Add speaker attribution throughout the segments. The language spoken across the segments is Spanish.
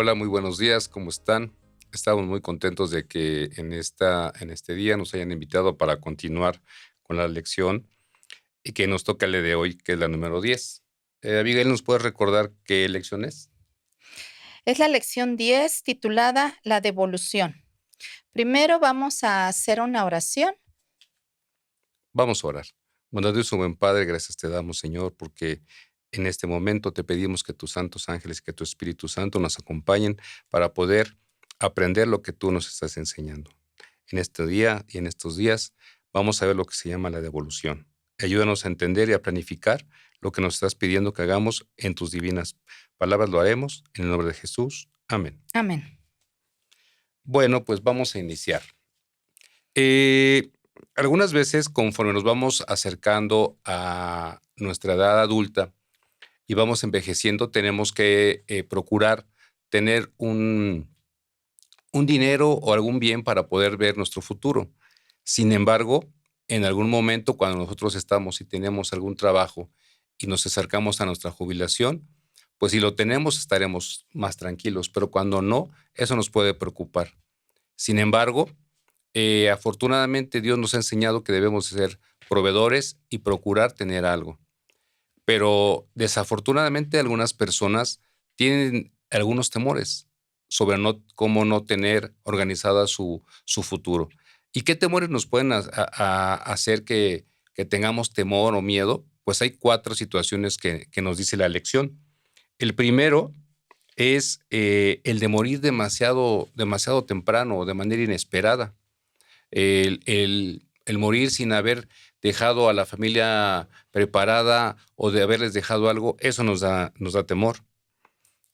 Speaker 1: Hola, muy buenos días, ¿cómo están? Estamos muy contentos de que en este día nos hayan invitado para continuar con la lección y que nos toca el día de hoy, que es la número 10. Abigail, ¿nos puedes recordar qué lección es?
Speaker 2: Es la lección 10 titulada La devolución. Primero vamos a hacer una oración.
Speaker 1: Vamos a orar. Bueno, Dios, buen Padre, gracias te damos, Señor, porque en este momento te pedimos que tus santos ángeles, que tu Espíritu Santo nos acompañen para poder aprender lo que tú nos estás enseñando. En este día y en estos días vamos a ver lo que se llama la devolución. Ayúdanos a entender y a planificar lo que nos estás pidiendo que hagamos en tus divinas palabras. Lo haremos en el nombre de Jesús. Amén.
Speaker 2: Amén.
Speaker 1: Bueno, pues vamos a iniciar. Eh, Algunas veces, conforme nos vamos acercando a nuestra edad adulta y vamos envejeciendo, tenemos que procurar tener un dinero o algún bien para poder ver nuestro futuro. Sin embargo, en algún momento, cuando nosotros estamos y tenemos algún trabajo y nos acercamos a nuestra jubilación, pues si lo tenemos estaremos más tranquilos, pero cuando no, eso nos puede preocupar. Sin embargo, afortunadamente Dios nos ha enseñado que debemos ser proveedores y procurar tener algo. Pero desafortunadamente algunas personas tienen algunos temores sobre cómo no tener organizada su futuro. ¿Y qué temores nos pueden hacer que tengamos temor o miedo? Pues hay 4 situaciones que nos dice la lección. El primero es el de morir demasiado temprano o de manera inesperada. El morir sin haber dejado a la familia preparada o de haberles dejado algo, eso nos da temor.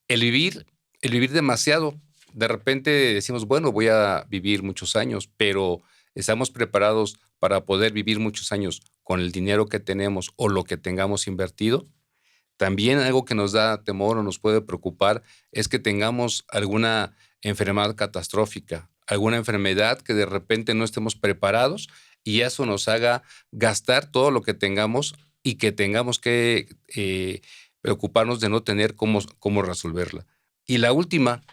Speaker 1: El vivir, el vivir demasiado. De repente decimos, bueno, voy a vivir muchos años, pero ¿estamos preparados para poder vivir muchos años con el dinero que tenemos o lo que tengamos invertido? También algo que nos da temor o nos puede preocupar es que tengamos alguna enfermedad catastrófica, alguna enfermedad que de repente no estemos preparados y eso nos haga gastar todo lo que tengamos y que tengamos que preocuparnos de no tener cómo resolverla. Y la última,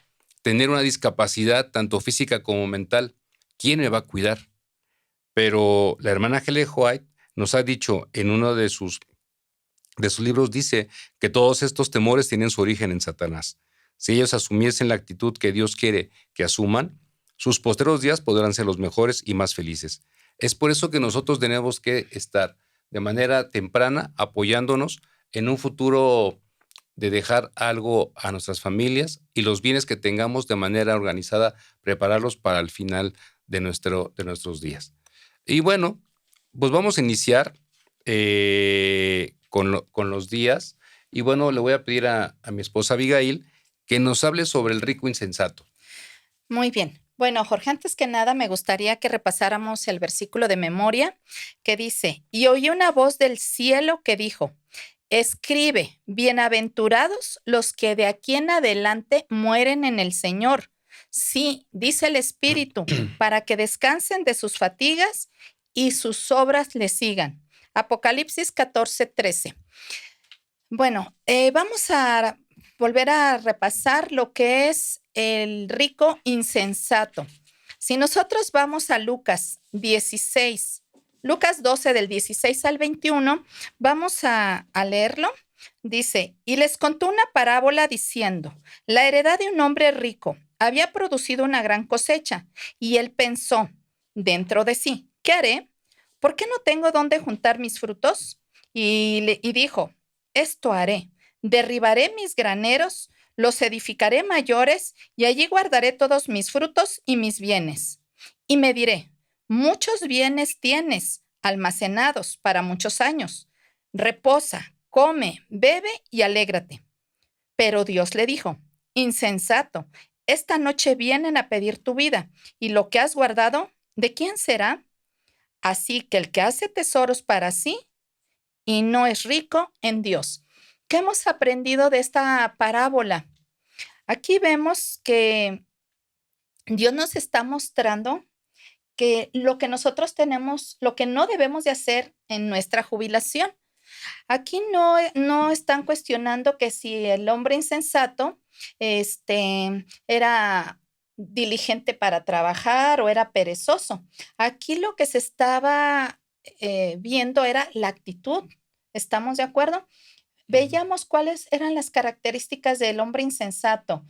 Speaker 1: tener una discapacidad tanto física como mental. ¿Quién me va a cuidar? Pero la hermana Helen White nos ha dicho en uno de sus libros, dice que todos estos temores tienen su origen en Satanás. Si ellos asumiesen la actitud que Dios quiere que asuman, sus posteros días podrán ser los mejores y más felices. Es por eso que nosotros tenemos que estar de manera temprana apoyándonos en un futuro de dejar algo a nuestras familias y los bienes que tengamos de manera organizada, prepararlos para el final de nuestros días. Y bueno, pues vamos a iniciar con los días. Y bueno, le voy a pedir a mi esposa Abigail que nos hable sobre el rico insensato.
Speaker 2: Muy bien. Bueno, Jorge, antes que nada me gustaría que repasáramos el versículo de memoria que dice, y oí una voz del cielo que dijo, escribe, bienaventurados los que de aquí en adelante mueren en el Señor. Sí, dice el Espíritu, para que descansen de sus fatigas y sus obras les sigan. Apocalipsis 14:13. Bueno, vamos a volver a repasar lo que es el rico insensato. Si nosotros vamos a Lucas 16, Lucas 12 del 16 al 21, vamos a leerlo. Dice, y les contó una parábola diciendo, la heredad de un hombre rico había producido una gran cosecha y él pensó dentro de sí, ¿qué haré? ¿Por qué no tengo dónde juntar mis frutos? Y dijo, esto haré. Derribaré mis graneros, los edificaré mayores y allí guardaré todos mis frutos y mis bienes. Y me diré, muchos bienes tienes almacenados para muchos años. Reposa, come, bebe y alégrate. Pero Dios le dijo, insensato, esta noche vienen a pedir tu vida y lo que has guardado, ¿de quién será? Así que el que hace tesoros para sí y no es rico en Dios. ¿Qué hemos aprendido de esta parábola? Aquí vemos que Dios nos está mostrando que lo que nosotros tenemos, lo que no debemos de hacer en nuestra jubilación. Aquí no están cuestionando que si el hombre insensato, era diligente para trabajar o era perezoso. Aquí lo que se estaba, viendo era la actitud, ¿estamos de acuerdo?
Speaker 1: Ujú.
Speaker 2: Veíamos cuáles eran las características del hombre insensato.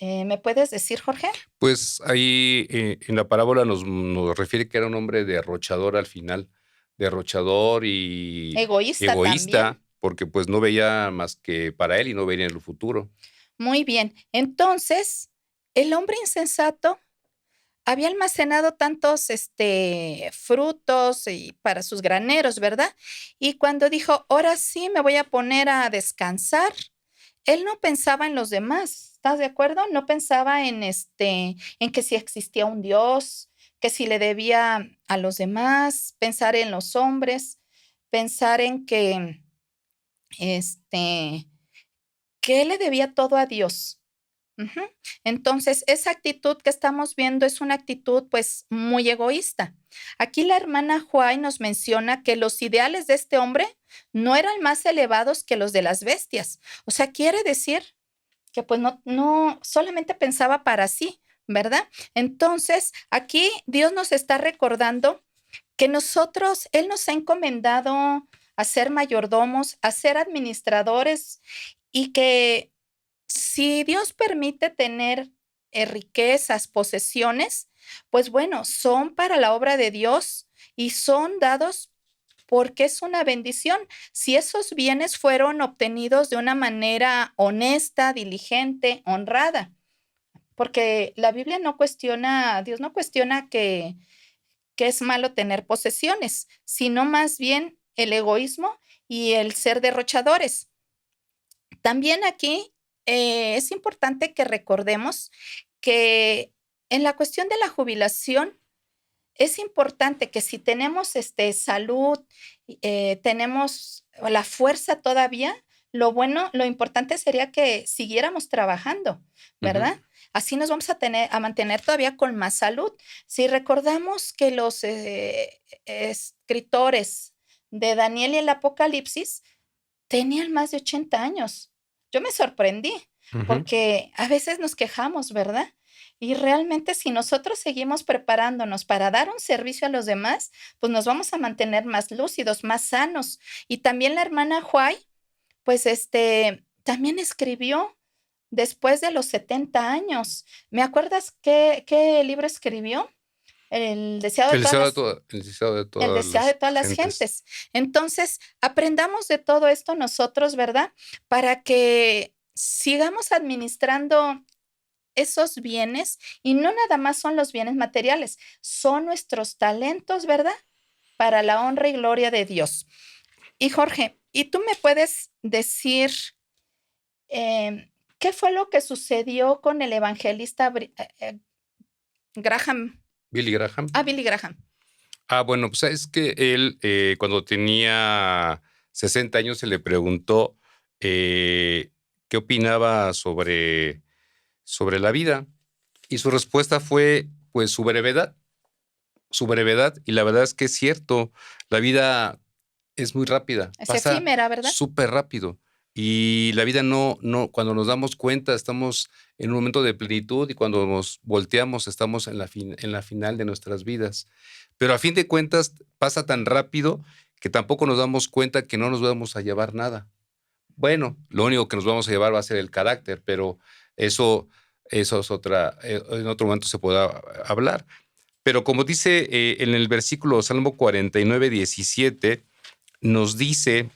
Speaker 2: ¿Me puedes decir, Jorge?
Speaker 1: Pues ahí en la parábola nos refiere que era un hombre derrochador al final, derrochador y
Speaker 2: Egoísta también.
Speaker 1: egoísta, porque pues no veía más que para él y no veía en el futuro.
Speaker 2: Muy bien. Entonces, el hombre insensato había almacenado tantos, frutos y para sus graneros, ¿verdad? Y cuando dijo: "Ahora sí me voy a poner a descansar", él no pensaba en los demás, ¿estás de acuerdo? No pensaba en, en que si existía un Dios, que si le debía a los demás, pensar en los hombres, pensar en este, que él le debía todo a Dios. Ujú. Entonces, esa actitud que estamos viendo es una actitud, pues, muy egoísta. Aquí la hermana Huay nos menciona que los ideales de este hombre no eran más elevados que los de las bestias. O sea, quiere decir que, pues, no solamente pensaba para sí, ¿verdad? Entonces, aquí Dios nos está recordando que nosotros Él nos ha encomendado a ser mayordomos, a ser administradores, y que si Dios permite tener, riquezas, posesiones, pues bueno, son para la obra de Dios y son dados porque es una bendición. Si esos bienes fueron obtenidos de una manera honesta, diligente, honrada, porque la Biblia no cuestiona, Dios no cuestiona que es malo tener posesiones, sino más bien el egoísmo y el ser derrochadores. También aquí, es importante que recordemos que en la cuestión de la jubilación es importante que si tenemos, salud, tenemos la fuerza todavía, lo importante sería que siguiéramos trabajando,
Speaker 1: Ujú,
Speaker 2: ¿verdad? Así nos vamos a mantener todavía con más salud. Si recordamos que los, escritores de Daniel y el Apocalipsis tenían más de 80 años. Yo me sorprendí,
Speaker 1: ujú.
Speaker 2: porque a veces nos quejamos, ¿verdad? Y realmente si nosotros seguimos preparándonos para dar un servicio a los demás, pues nos vamos a mantener más lúcidos, más sanos. Y también la hermana Huay, pues, también escribió después de los 70 años. ¿Me acuerdas qué libro escribió? El deseado de
Speaker 1: El
Speaker 2: todas
Speaker 1: deseado de
Speaker 2: las
Speaker 1: toda el deseado de
Speaker 2: el
Speaker 1: todas
Speaker 2: deseado de
Speaker 1: las
Speaker 2: todas las
Speaker 1: gentes.
Speaker 2: gentes. Entonces, aprendamos de todo esto nosotros, ¿verdad? Para que sigamos administrando esos bienes, y no nada más son los bienes materiales, son nuestros talentos, ¿verdad? Para la honra y gloria de Dios. Y Jorge, ¿y tú me puedes decir, qué fue lo que sucedió con el evangelista Graham?
Speaker 1: Billy Graham.
Speaker 2: Billy Graham.
Speaker 1: Bueno, pues es que él, cuando tenía 60 años se le preguntó, qué opinaba sobre la vida, y su respuesta fue, pues, su brevedad, y la verdad es que es cierto, la vida es muy rápida,
Speaker 2: Es
Speaker 1: pasa
Speaker 2: efímera, ¿verdad?
Speaker 1: súper rápido. Y la vida cuando nos damos cuenta, estamos en un momento de plenitud y cuando nos volteamos, estamos en la final de nuestras vidas. Pero a fin de cuentas, pasa tan rápido que tampoco nos damos cuenta que no nos vamos a llevar nada. Bueno, lo único que nos vamos a llevar va a ser el carácter, pero eso, eso es en otro momento se podrá hablar. Pero como dice en el versículo Salmo 49:17, nos dice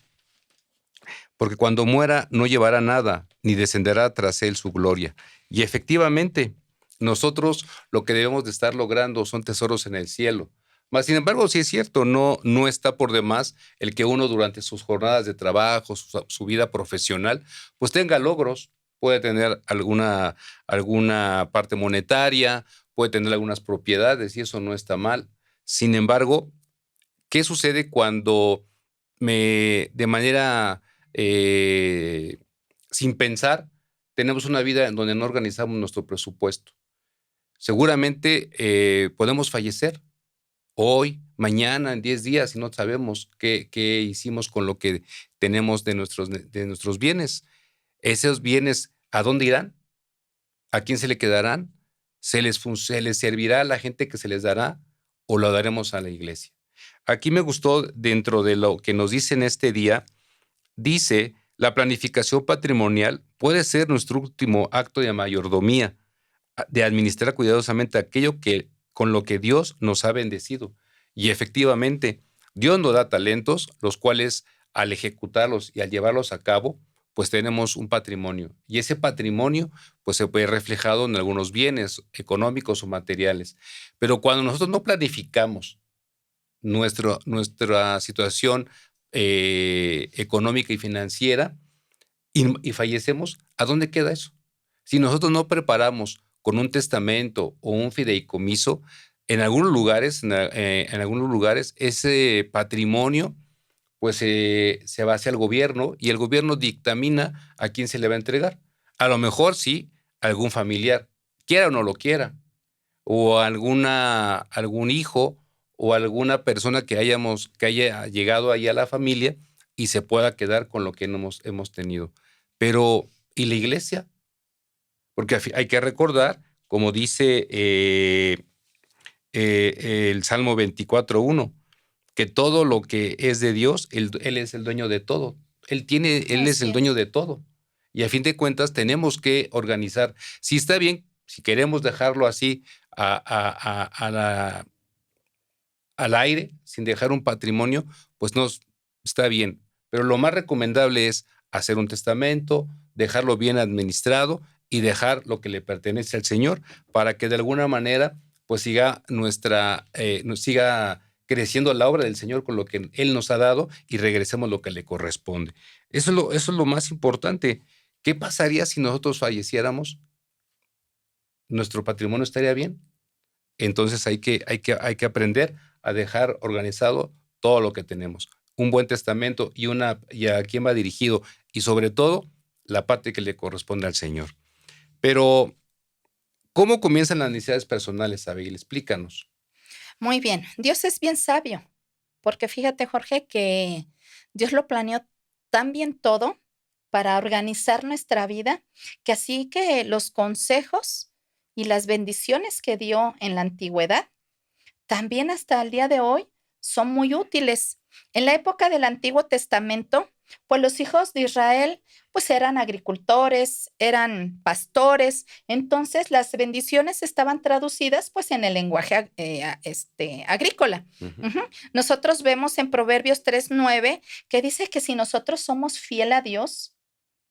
Speaker 1: porque cuando muera no llevará nada, ni descenderá tras él su gloria. Y efectivamente, nosotros lo que debemos de estar logrando son tesoros en el cielo. Mas, sin embargo, sí es cierto, no está por demás el que uno durante sus jornadas de trabajo, su vida profesional, pues tenga logros, puede tener alguna parte monetaria, puede tener algunas propiedades y eso no está mal. Sin embargo, ¿qué sucede cuando de manera eh, sin pensar, tenemos una vida en donde no organizamos nuestro presupuesto? Seguramente podemos fallecer hoy, mañana, en 10 días, y no sabemos qué hicimos con lo que tenemos de nuestros bienes. Esos bienes, ¿a dónde irán? ¿A quién se le quedarán? ¿Se les servirá a la gente que se les dará o lo daremos a la iglesia? Aquí me gustó, dentro de lo que nos dice en este día, dice: la planificación patrimonial puede ser nuestro último acto de mayordomía, de administrar cuidadosamente aquello con lo que Dios nos ha bendecido. Y efectivamente, Dios nos da talentos, los cuales, al ejecutarlos y al llevarlos a cabo, pues tenemos un patrimonio. Y ese patrimonio pues se puede reflejado en algunos bienes económicos o materiales. Pero cuando nosotros no planificamos nuestra situación económica y financiera, y fallecemos, ¿a dónde queda eso? Si nosotros no preparamos con un testamento o un fideicomiso, en algunos lugares ese patrimonio pues se va hacia el gobierno, y el gobierno dictamina a quién se le va a entregar. A lo mejor sí, algún familiar, quiera o no lo quiera, o algún hijo o alguna persona que haya llegado ahí a la familia y se pueda quedar con lo que hemos tenido. Pero, ¿y la iglesia? Porque hay que recordar, como dice el Salmo 24:1, que todo lo que es de Dios, Él es el dueño de todo. Él es
Speaker 2: Así
Speaker 1: el
Speaker 2: es.
Speaker 1: dueño de todo. Y a fin de cuentas tenemos que organizar. Si está bien, si queremos dejarlo así al aire, sin dejar un patrimonio, pues no está bien. Pero lo más recomendable es hacer un testamento, dejarlo bien administrado y dejar lo que le pertenece al Señor, para que de alguna manera pues siga siga creciendo la obra del Señor con lo que Él nos ha dado, y regresemos lo que le corresponde. Eso es lo más importante. ¿Qué pasaría si nosotros falleciéramos? ¿Nuestro patrimonio estaría bien? Entonces hay que aprender a dejar organizado todo lo que tenemos. Un buen testamento y a quién va dirigido, y sobre todo la parte que le corresponde al Señor. Pero, ¿cómo comienzan las necesidades personales, Abigail? Explícanos.
Speaker 2: Muy bien. Dios es bien sabio, porque fíjate, Jorge, que Dios lo planeó tan bien todo para organizar nuestra vida, que así que los consejos y las bendiciones que dio en la antigüedad también hasta el día de hoy son muy útiles. En la época del Antiguo Testamento, pues los hijos de Israel pues eran agricultores, eran pastores, entonces las bendiciones estaban traducidas pues en el lenguaje agrícola.
Speaker 1: Ujú.
Speaker 2: Ujú. Nosotros vemos en Proverbios 3:9 que dice que si nosotros somos fiel a Dios,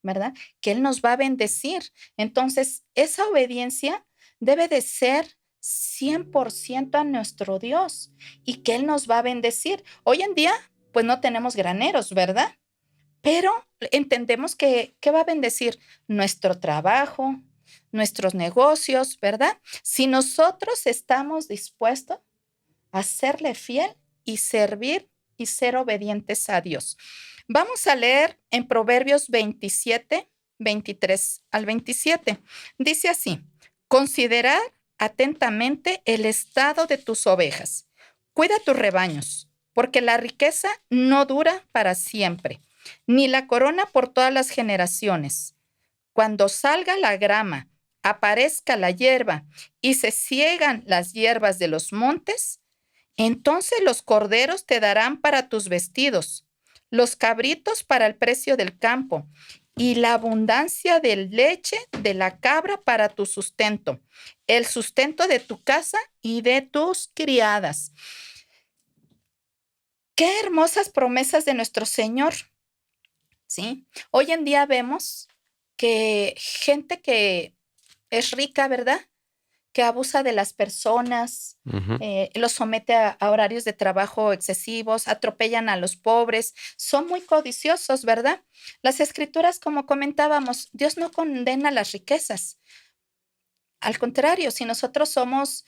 Speaker 2: ¿verdad? Que Él nos va a bendecir. Entonces, esa obediencia debe de ser 100% a nuestro Dios, y que Él nos va a bendecir. Hoy en día, pues no tenemos graneros, ¿verdad? Pero entendemos que, ¿qué va a bendecir? Nuestro trabajo, nuestros negocios, ¿verdad? Si nosotros estamos dispuestos a serle fiel y servir y ser obedientes a Dios. Vamos a leer en Proverbios 27, 23 al 27. Dice así: considerar atentamente el estado de tus ovejas. Cuida tus rebaños, porque la riqueza no dura para siempre, ni la corona por todas las generaciones. Cuando salga la grama, aparezca la hierba y se ciegan las hierbas de los montes, entonces los corderos te darán para tus vestidos, los cabritos para el precio del campo, y la abundancia de leche de la cabra para tu sustento, el sustento de tu casa y de tus criadas. Qué hermosas promesas de nuestro Señor, ¿sí? Hoy en día vemos que gente que es rica, ¿verdad? Que abusa de las personas,
Speaker 1: Ujú.
Speaker 2: los somete a horarios de trabajo excesivos, atropellan a los pobres, son muy codiciosos, ¿verdad? Las escrituras, como comentábamos, Dios no condena las riquezas. Al contrario, si nosotros somos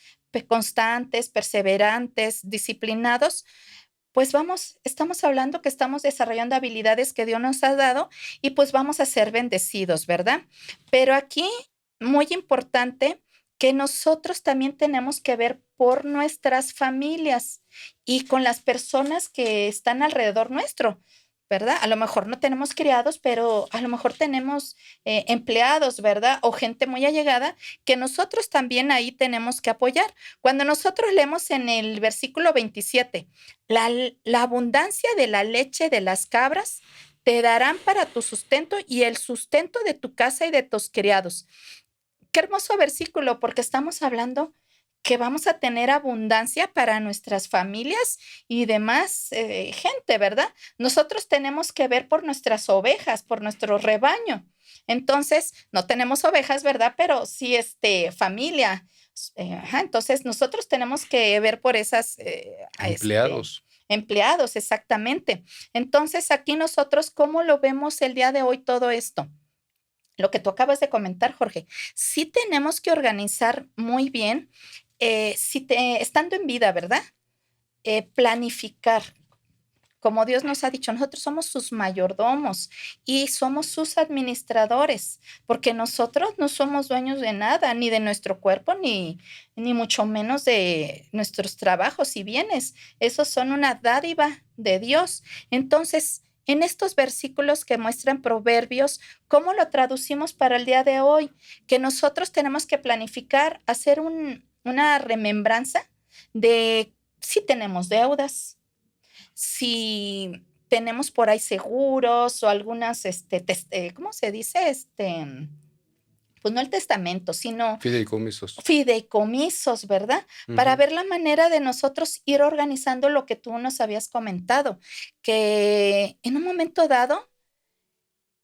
Speaker 2: constantes, perseverantes, disciplinados, pues estamos hablando que estamos desarrollando habilidades que Dios nos ha dado, y pues vamos a ser bendecidos, ¿verdad? Pero aquí, muy importante, que nosotros también tenemos que ver por nuestras familias y con las personas que están alrededor nuestro, ¿verdad? A lo mejor no tenemos criados, pero a lo mejor tenemos empleados, ¿verdad? O gente muy allegada que nosotros también ahí tenemos que apoyar. Cuando nosotros leemos en el versículo 27, la abundancia de la leche de las cabras te darán para tu sustento y el sustento de tu casa y de tus criados. Qué hermoso versículo, porque estamos hablando que vamos a tener abundancia para nuestras familias y demás gente, ¿verdad? Nosotros tenemos que ver por nuestras ovejas, por nuestro rebaño. Entonces, no tenemos ovejas, ¿verdad? Pero sí, familia. Entonces, nosotros tenemos que ver por esas
Speaker 1: Empleados.
Speaker 2: empleados, exactamente. Entonces, aquí nosotros, ¿cómo lo vemos el día de hoy todo esto? Lo que tú acabas de comentar, Jorge, sí tenemos que organizar muy bien, estando en vida, ¿verdad? Planificar. Como Dios nos ha dicho, nosotros somos sus mayordomos y somos sus administradores, porque nosotros no somos dueños de nada, ni de nuestro cuerpo, ni mucho menos de nuestros trabajos y bienes. Esos son una dádiva de Dios. Entonces, en estos versículos que muestran Proverbios, ¿cómo lo traducimos para el día de hoy? Que nosotros tenemos que planificar, hacer una remembranza de si tenemos deudas, si tenemos por ahí seguros o algunas, ¿cómo se dice? Pues no el testamento, sino
Speaker 1: Fideicomisos.
Speaker 2: fideicomisos, ¿verdad? Para ver la manera de nosotros ir organizando lo que tú nos habías comentado, que en un momento dado,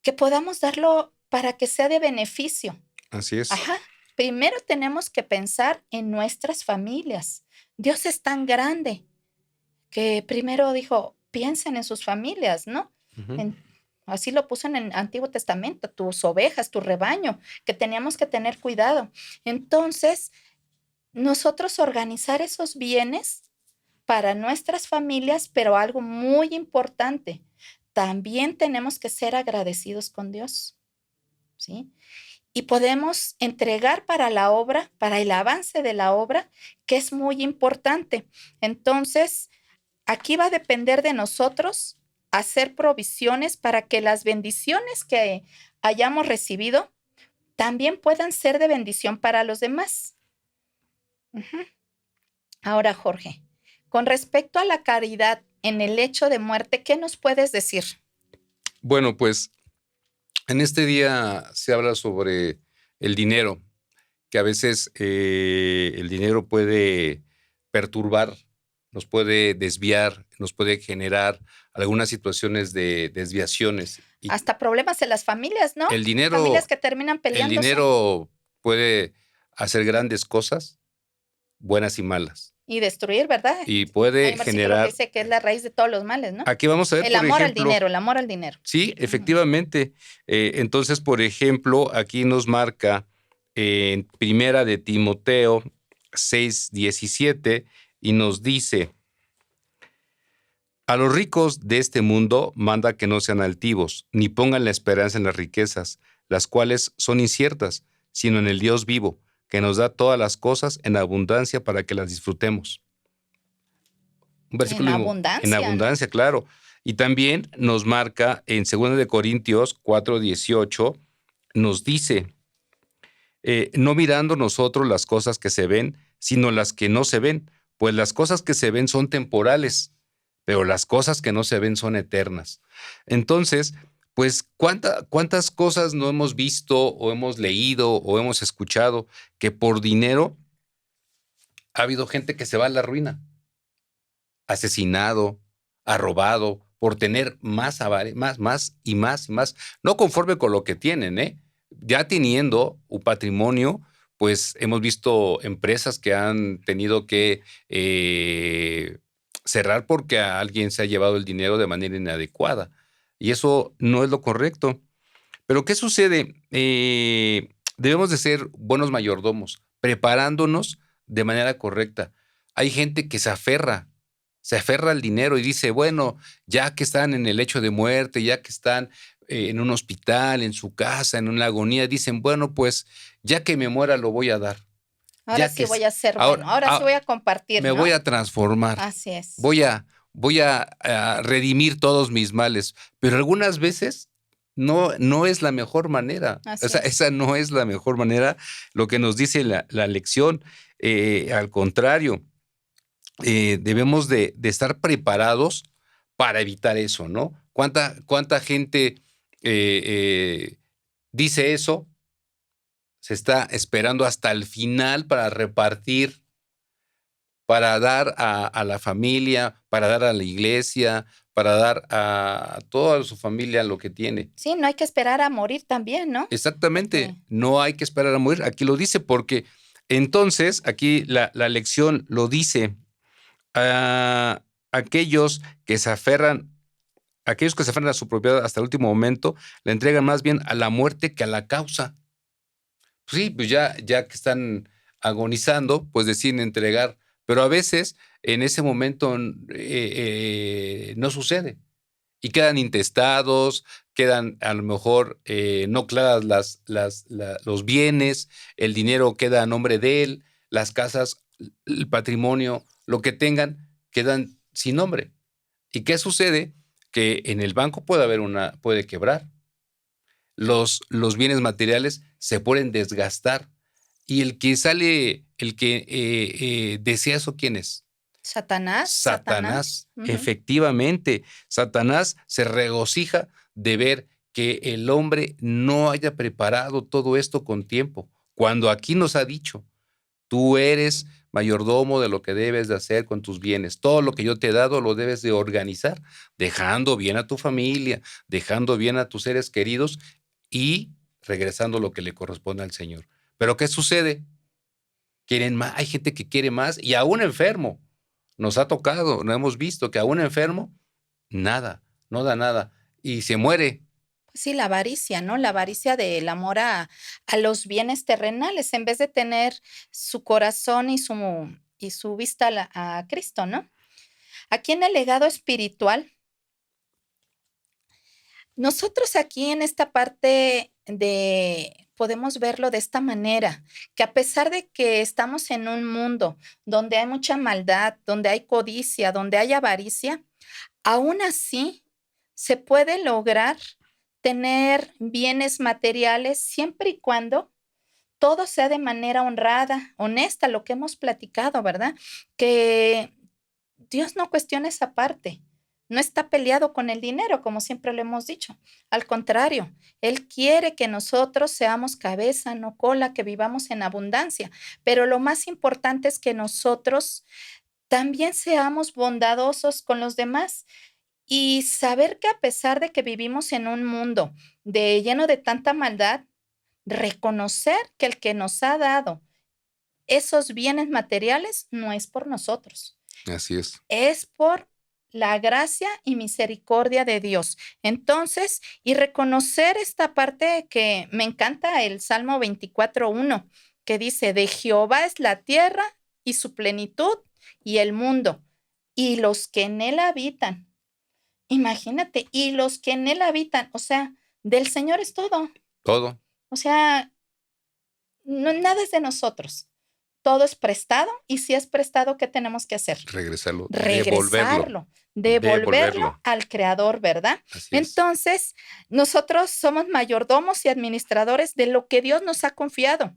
Speaker 2: que podamos darlo para que sea de beneficio.
Speaker 1: Así es.
Speaker 2: Ajá. Primero tenemos que pensar en nuestras familias. Dios es tan grande que primero dijo, piensen en sus familias, ¿no?
Speaker 1: Ujú.
Speaker 2: Así lo puso en el Antiguo Testamento, tus ovejas, tu rebaño, que teníamos que tener cuidado. Entonces, nosotros organizar esos bienes para nuestras familias, pero algo muy importante, también tenemos que ser agradecidos con Dios, ¿sí? Y podemos entregar para la obra, para el avance de la obra, que es muy importante. Entonces, aquí va a depender de nosotros hacer provisiones para que las bendiciones que hayamos recibido también puedan ser de bendición para los demás. Ujú. Ahora, Jorge, con respecto a la caridad en el hecho de muerte, ¿qué nos puedes decir?
Speaker 1: Bueno, pues en este día se habla sobre el dinero, que a veces el dinero puede perturbar, nos puede desviar, nos puede generar algunas situaciones de desviaciones. Y
Speaker 2: Hasta problemas en las familias, ¿no?
Speaker 1: el dinero,
Speaker 2: Familias que terminan
Speaker 1: el
Speaker 2: peleándose.
Speaker 1: dinero puede hacer grandes cosas, buenas y malas.
Speaker 2: Y destruir, ¿verdad?
Speaker 1: Y
Speaker 2: Hay
Speaker 1: puede
Speaker 2: un versículo que
Speaker 1: generar.
Speaker 2: dice que es la raíz de todos los males, ¿no?
Speaker 1: Aquí vamos a ver,
Speaker 2: El
Speaker 1: por
Speaker 2: amor al
Speaker 1: ejemplo.
Speaker 2: dinero, el amor al dinero.
Speaker 1: Sí, efectivamente. Entonces, por ejemplo, aquí nos marca en Primera de Timoteo 6:17 y nos dice: a los ricos de este mundo manda que no sean altivos, ni pongan la esperanza en las riquezas, las cuales son inciertas, sino en el Dios vivo, que nos da todas las cosas en abundancia para que las disfrutemos. Un versículo
Speaker 2: En abundancia,
Speaker 1: en abundancia,
Speaker 2: ¿no?
Speaker 1: claro. Y también nos marca en 2 de Corintios 4:18, nos dice, no mirando nosotros las cosas que se ven, sino las que no se ven, pues las cosas que se ven son temporales, pero las cosas que no se ven son eternas. Entonces, pues, ¿cuántas cosas no hemos visto o hemos leído o hemos escuchado que por dinero ha habido gente que se va a la ruina? Asesinado, arrobado, por tener más y más, no conforme con lo que tienen, ¿eh? Ya teniendo un patrimonio, pues hemos visto empresas que han tenido que cerrar porque a alguien se ha llevado el dinero de manera inadecuada. Y eso no es lo correcto. Pero ¿qué sucede? Debemos de ser buenos mayordomos, preparándonos de manera correcta. Hay gente que se aferra al dinero y dice, bueno, ya que están en el lecho de muerte, ya que están en un hospital, en su casa, en una agonía, dicen, bueno, pues ya que me muera lo voy a dar.
Speaker 2: Ahora
Speaker 1: Ya
Speaker 2: sí
Speaker 1: que
Speaker 2: voy a ser
Speaker 1: ahora,
Speaker 2: bueno, ahora sí voy a compartir,
Speaker 1: me
Speaker 2: ¿no?
Speaker 1: voy a transformar,
Speaker 2: Así es.
Speaker 1: voy a redimir todos mis males, pero algunas veces no es la mejor manera.
Speaker 2: Así es.
Speaker 1: Esa no es la mejor manera, lo que nos dice la lección. Al contrario, debemos de estar preparados para evitar eso, ¿no? ¿Cuánta gente dice eso? Se está esperando hasta el final para repartir, para dar a la familia, para dar a la iglesia, para dar a toda su familia lo que tiene.
Speaker 2: Sí, no hay que esperar a morir también, ¿no?
Speaker 1: Exactamente,
Speaker 2: Porque
Speaker 1: no hay que esperar a morir. Aquí lo dice porque entonces, aquí la lección lo dice, a aquellos que se aferran, aquellos que se aferran a su propiedad hasta el último momento, la entregan más bien a la muerte que a la causa. Pues sí, pues ya que están agonizando, pues deciden entregar, pero a veces en ese momento no sucede y quedan intestados, quedan a lo mejor no claras los bienes, el dinero queda a nombre de él, las casas, el patrimonio, lo que tengan, quedan sin nombre. ¿Y qué sucede? Que en el banco puede quebrar, los bienes materiales se pueden desgastar. Y el que desea eso, ¿quién es?
Speaker 2: Satanás.
Speaker 1: Satanás.
Speaker 2: Ujú.
Speaker 1: Efectivamente, Satanás se regocija de ver que el hombre no haya preparado todo esto con tiempo, cuando aquí nos ha dicho, tú eres mayordomo de lo que debes de hacer con tus bienes. Todo lo que yo te he dado lo debes de organizar, dejando bien a tu familia, dejando bien a tus seres queridos y regresando lo que le corresponde al Señor. Pero ¿qué sucede? Quieren más, hay gente que quiere más y aún enfermo. Nos ha tocado, no hemos visto que aún enfermo, nada, no da nada y se muere.
Speaker 2: Sí, la avaricia, ¿no? La avaricia del amor a los bienes terrenales, en vez de tener su corazón y su vista a Cristo, ¿no? Aquí en el legado espiritual, nosotros aquí en esta parte podemos verlo de esta manera, que a pesar de que estamos en un mundo donde hay mucha maldad, donde hay codicia, donde hay avaricia, aún así se puede lograr tener bienes materiales siempre y cuando todo sea de manera honrada, honesta, lo que hemos platicado, ¿verdad? Que Dios no cuestiona esa parte. No está peleado con el dinero, como siempre lo hemos dicho. Al contrario, Él quiere que nosotros seamos cabeza, no cola, que vivamos en abundancia. Pero lo más importante es que nosotros también seamos bondadosos con los demás y saber que a pesar de que vivimos en un mundo lleno de tanta maldad, reconocer que el que nos ha dado esos bienes materiales no es por nosotros,
Speaker 1: Así es.
Speaker 2: es por la gracia y misericordia de Dios. Entonces, y reconocer esta parte que me encanta el Salmo 24:1, que dice, de Jehová es la tierra y su plenitud y el mundo y los que en él habitan. Imagínate, y los que en él habitan, o sea, del Señor es todo.
Speaker 1: Todo,
Speaker 2: O sea, no, nada es de nosotros. Todo es prestado y si es prestado, ¿qué tenemos que hacer?
Speaker 1: regresarlo, devolverlo,
Speaker 2: Regresarlo, devolverlo
Speaker 1: devolverlo.
Speaker 2: al creador, ¿verdad?
Speaker 1: Así es.
Speaker 2: Entonces, nosotros somos mayordomos y administradores de lo que Dios nos ha confiado,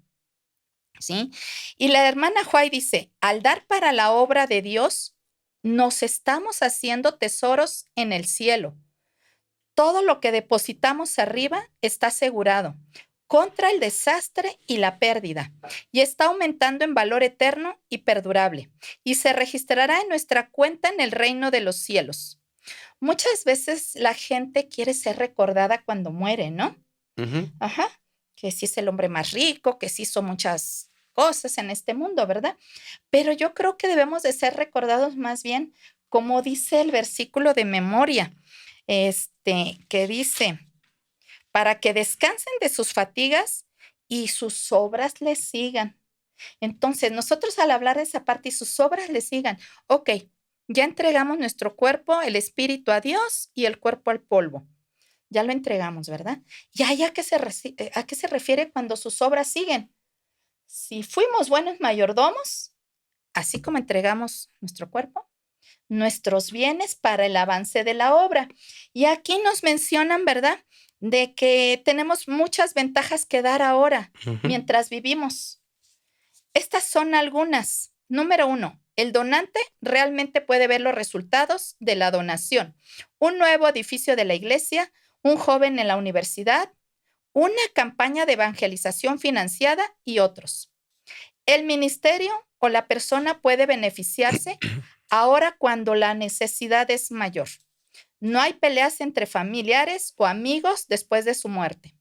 Speaker 2: ¿sí? Y la hermana Huay dice, al dar para la obra de Dios, nos estamos haciendo tesoros en el cielo. Todo lo que depositamos arriba está asegurado contra el desastre y la pérdida, y está aumentando en valor eterno y perdurable, y se registrará en nuestra cuenta en el reino de los cielos. Muchas veces la gente quiere ser recordada cuando muere, ¿no?
Speaker 1: Ujú.
Speaker 2: Ajá, que sí es el hombre más rico, que sí hizo muchas cosas en este mundo, ¿verdad? Pero yo creo que debemos de ser recordados más bien, como dice el versículo de memoria, que dice, para que descansen de sus fatigas y sus obras les sigan. Entonces, nosotros al hablar de esa parte y sus obras les sigan, ok, ya entregamos nuestro cuerpo, el espíritu a Dios y el cuerpo al polvo. Ya lo entregamos, ¿verdad? ¿Y ahí a qué se refiere cuando sus obras siguen? Si fuimos buenos mayordomos, así como entregamos nuestro cuerpo, nuestros bienes para el avance de la obra. Y aquí nos mencionan, ¿verdad?, de que tenemos muchas ventajas que dar ahora
Speaker 1: Ujú.
Speaker 2: mientras vivimos. Estas son algunas. Número 1, el donante realmente puede ver los resultados de la donación. Un nuevo edificio de la iglesia, un joven en la universidad, una campaña de evangelización financiada y otros. El ministerio o la persona puede beneficiarse ahora cuando la necesidad es mayor. No hay peleas entre familiares o amigos después de su muerte.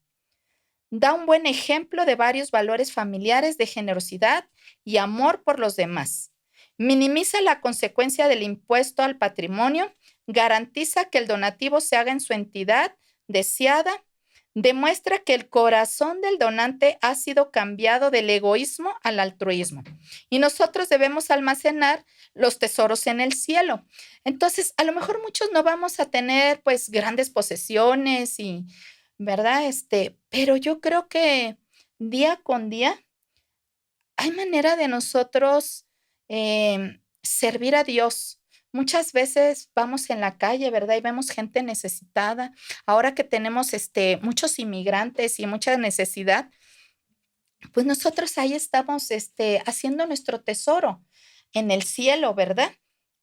Speaker 2: Da un buen ejemplo de varios valores familiares de generosidad y amor por los demás. Minimiza la consecuencia del impuesto al patrimonio, garantiza que el donativo se haga en su entidad deseada, demuestra que el corazón del donante ha sido cambiado del egoísmo al altruismo. Y nosotros debemos almacenar los tesoros en el cielo. Entonces, a lo mejor muchos no vamos a tener pues grandes posesiones y, ¿verdad? Pero yo creo que día con día hay manera de nosotros servir a Dios. Muchas veces vamos en la calle, ¿verdad? Y vemos gente necesitada. Ahora que tenemos muchos inmigrantes y mucha necesidad, pues nosotros ahí estamos haciendo nuestro tesoro en el cielo, ¿verdad?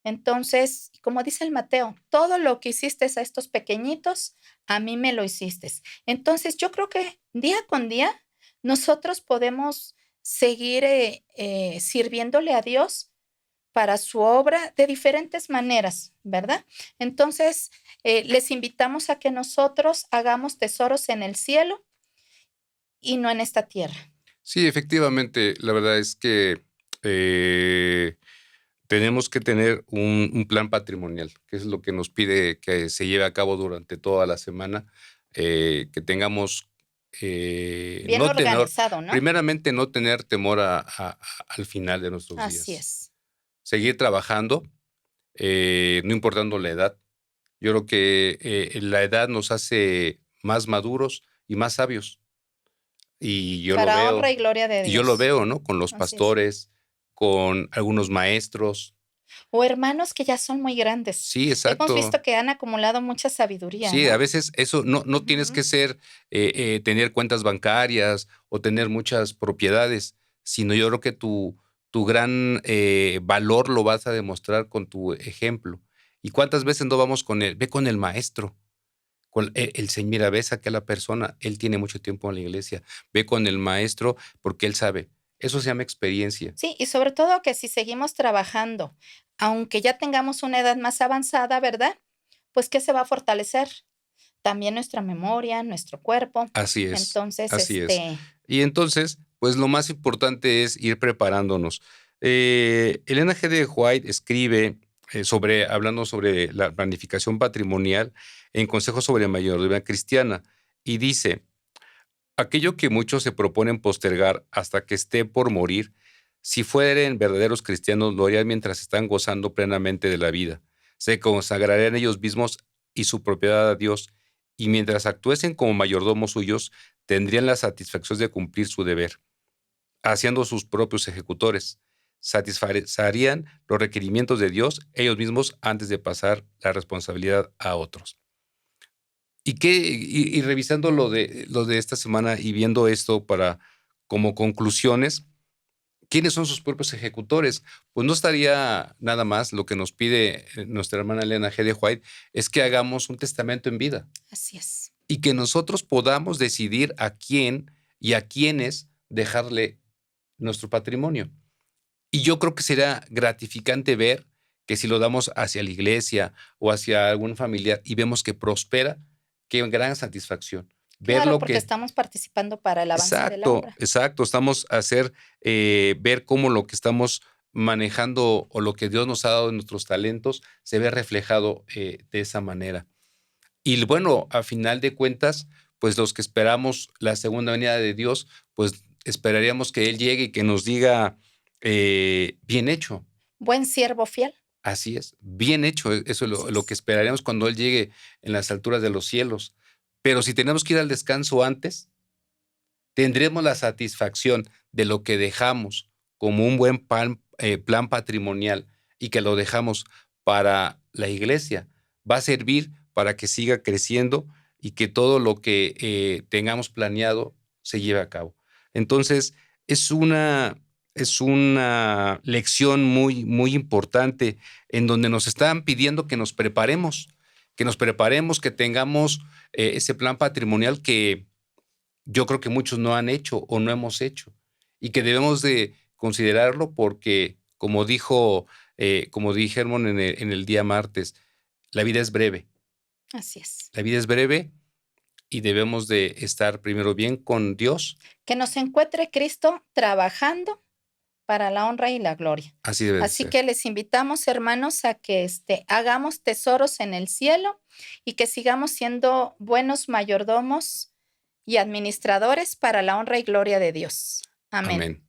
Speaker 2: Entonces, como dice el Mateo, todo lo que hiciste a estos pequeñitos, a mí me lo hiciste. Entonces, yo creo que día con día nosotros podemos seguir sirviéndole a Dios para su obra de diferentes maneras, ¿verdad? Entonces, les invitamos a que nosotros hagamos tesoros en el cielo y no en esta tierra.
Speaker 1: Sí, efectivamente, la verdad es que eh, tenemos que tener un plan patrimonial, que es lo que nos pide que se lleve a cabo durante toda la semana, que tengamos,
Speaker 2: Bien
Speaker 1: no tener,
Speaker 2: organizado, ¿no?
Speaker 1: primeramente no tener temor al final de nuestros
Speaker 2: Así
Speaker 1: días.
Speaker 2: es.
Speaker 1: Seguir trabajando, no importando la edad. Yo creo que la edad nos hace más maduros y más sabios. Y yo lo
Speaker 2: Para honra
Speaker 1: veo,
Speaker 2: y gloria de
Speaker 1: y yo lo
Speaker 2: Dios.
Speaker 1: veo, ¿no? Con los
Speaker 2: Así es.
Speaker 1: pastores, con algunos maestros.
Speaker 2: O hermanos que ya son muy grandes.
Speaker 1: Sí,
Speaker 2: Hemos
Speaker 1: exacto.
Speaker 2: visto que han acumulado mucha sabiduría,
Speaker 1: Sí, a
Speaker 2: ¿no?
Speaker 1: veces eso no tienes
Speaker 2: Ujú.
Speaker 1: que ser, tener cuentas bancarias o tener muchas propiedades, sino yo creo que tu gran, valor lo vas a demostrar con tu ejemplo. ¿Y cuántas veces no vamos con él? Ve con el maestro, con el señor, mira, ves a aquella persona, él tiene mucho tiempo en la iglesia, ve con el maestro porque él sabe. Eso se llama experiencia.
Speaker 2: Sí, y sobre todo que si seguimos trabajando, aunque ya tengamos una edad más avanzada, ¿verdad? Pues, ¿qué se va a fortalecer? También nuestra memoria, nuestro cuerpo.
Speaker 1: Así es,
Speaker 2: Entonces,
Speaker 1: así es. Y entonces, pues lo más importante es ir preparándonos. Elena G. de White escribe hablando sobre la planificación patrimonial en Consejos sobre Mayordomía Cristiana y dice, aquello que muchos se proponen postergar hasta que esté por morir, si fueren verdaderos cristianos, lo harían mientras están gozando plenamente de la vida. Se consagrarían ellos mismos y su propiedad a Dios, y mientras actuesen como mayordomos suyos, tendrían la satisfacción de cumplir su deber, haciendo sus propios ejecutores. Satisfarían los requerimientos de Dios ellos mismos antes de pasar la responsabilidad a otros. Y revisando lo de esta semana y viendo esto para como conclusiones, ¿quiénes son sus propios ejecutores? Pues no estaría nada más lo que nos pide nuestra hermana Elena G. de White, es que hagamos un testamento en vida
Speaker 2: así es.
Speaker 1: y que nosotros podamos decidir a quién y a quiénes dejarle nuestro patrimonio. Y yo creo que será gratificante ver que si lo damos hacia la iglesia o hacia algún familiar y vemos que prospera, qué gran satisfacción. Ver
Speaker 2: Claro,
Speaker 1: lo
Speaker 2: porque
Speaker 1: que
Speaker 2: estamos participando para el avance de la
Speaker 1: exacto,
Speaker 2: obra.
Speaker 1: exacto. Estamos a hacer, ver cómo lo que estamos manejando o lo que Dios nos ha dado en nuestros talentos se ve reflejado de esa manera. Y bueno, a final de cuentas, pues los que esperamos la segunda venida de Dios, pues esperaríamos que Él llegue y que nos diga, bien hecho.
Speaker 2: Buen siervo fiel.
Speaker 1: Así es, bien hecho. Eso es
Speaker 2: Así
Speaker 1: lo que
Speaker 2: es.
Speaker 1: esperaríamos cuando Él llegue en las alturas de los cielos. Pero si tenemos que ir al descanso antes, tendremos la satisfacción de lo que dejamos como un buen plan patrimonial y que lo dejamos para la iglesia, va a servir para que siga creciendo y que todo lo que tengamos planeado se lleve a cabo. Entonces, es una lección muy, muy importante en donde nos están pidiendo que nos preparemos, que tengamos ese plan patrimonial que yo creo que muchos no han hecho o no hemos hecho y que debemos de considerarlo porque, como dijeron en el día martes, la vida es breve.
Speaker 2: Así es.
Speaker 1: La vida es breve y debemos de estar primero bien con Dios.
Speaker 2: Que nos encuentre Cristo trabajando para la honra y la gloria.
Speaker 1: Así debe de
Speaker 2: Así
Speaker 1: ser.
Speaker 2: que les invitamos, hermanos, a que hagamos tesoros en el cielo y que sigamos siendo buenos mayordomos y administradores para la honra y gloria de Dios. Amén.
Speaker 1: Amén.